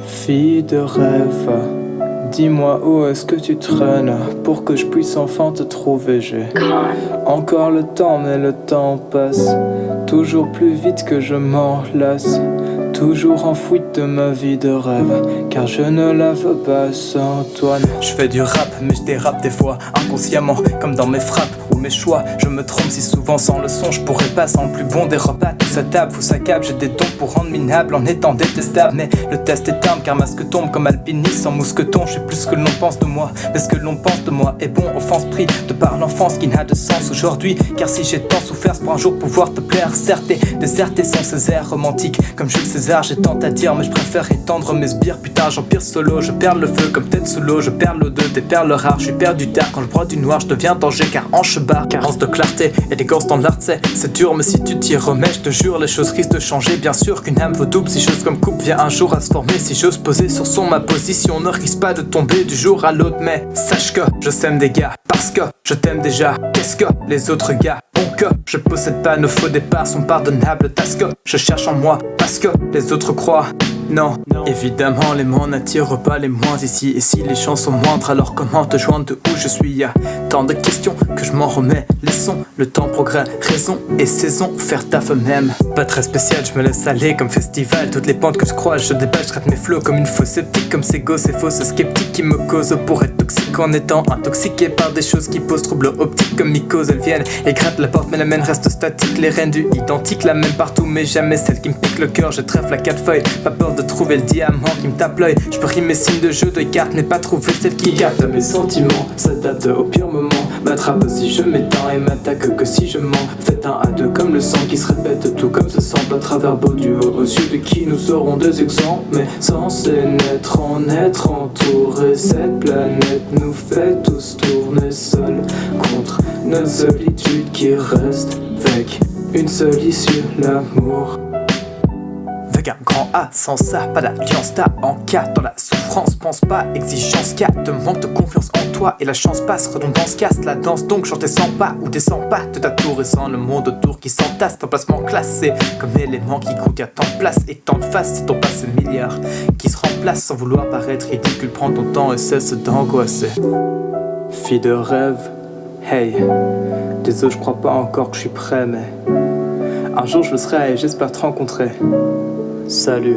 Fille de rêve, dis-moi où est-ce que tu traînes pour que je puisse enfin te trouver. J'ai encore le temps, mais le temps passe toujours plus vite que je m'en lasse. Toujours en fuite de ma vie de rêve, car je ne la veux pas sans toi. Je fais du rap, mais je dérape des fois, inconsciemment, comme dans mes frappes ou mes choix. Je me trompe si souvent sans le son, je pourrais pas sans le plus bon des repas. Tout ça tape, faut ça câble, j'ai des dons pour rendre minable en étant détestable. Mais le test est humble, car masque tombe comme alpiniste sans mousqueton. Je sais plus ce que l'on pense de moi, mais ce que l'on pense de moi est bon. Offense pris de par l'enfance qui n'a de sens aujourd'hui. Car si j'ai tant souffert, c'est pour un jour pouvoir te plaire. Certes, déserté sans ces airs romantiques, comme Jules César. J'ai tant à dire, mais je préfère étendre mes sbires. Putain, j'empire solo, je perds le feu comme tête sous l'eau. Je perds l'eau de tes perles rares, je suis perdu tard. Quand je broie du noir, je deviens danger, car hanche barre. Carence de clarté, élégance dans l'art, c'est dur, mais si tu t'y remets, je te jure, les choses risquent de changer. Bien sûr qu'une âme vaut double si chose comme coupe vient un jour à se former. Si j'ose poser sur son, ma position ne risque pas de tomber du jour à l'autre. Mais sache que je sème des gars, parce que je t'aime déjà. Qu'est-ce que les autres gars ont que je possède pas, nos faux départs sont pardonnables. Parce que je cherche en moi, parce que les autres croient. Non, évidemment les mots n'attirent pas les moins ici. Et si les chances sont moindres, alors comment te joindre de où je suis? Y'a tant de questions que je m'en remets. Laissons le temps progrès, raison et saison faire taf même. Pas très spécial, je me laisse aller comme festival. Toutes les pentes que je croise, je déballe, je traite mes flots comme une fausse sceptique. Comme ces gosses et fausses sceptiques qui me causent pour être toxique en étant intoxiqué par des choses qui posent trouble optique. Comme mycose, elles viennent et grattent la porte, mais la mienne reste statique. Les reines du identique, la même partout, mais jamais celle qui me pique le cœur. Je trèfle à 4 feuilles, pas peur de trouver le diamant qui me tape l'œil. Je peux rimer signes de jeu de cartes, mais pas trouver celle qui capte mes sentiments. S'adapte au pire moment, m'attrape si je m'éteins et m'attaque que si je mens. Faites un à deux comme le sang qui se répète, tout comme ce semble à travers beau du haut au sud de qui nous serons des exemples. Mais censé naître en être entouré, cette planète nous fait tous tourner seuls contre notre solitude qui reste avec une seule issue, l'amour. Avec un grand A, sans ça, pas d'alliance, t'as en cas dans la souffrance, pense pas, exigence, cas de manque de confiance en toi et la chance passe, redondance casse la danse, donc chanter sans pas ou descends pas de ta tour et sans le monde autour qui s'entasse, ton placement classé comme élément qui coûte à tant de place et tant de face, c'est ton passé milliard qui se remplace sans vouloir paraître ridicule, prends ton temps et cesse d'angoisser. Fille de rêve, hey, désolé je crois pas encore que je suis prêt, mais un jour je le serai et j'espère te rencontrer. Salut.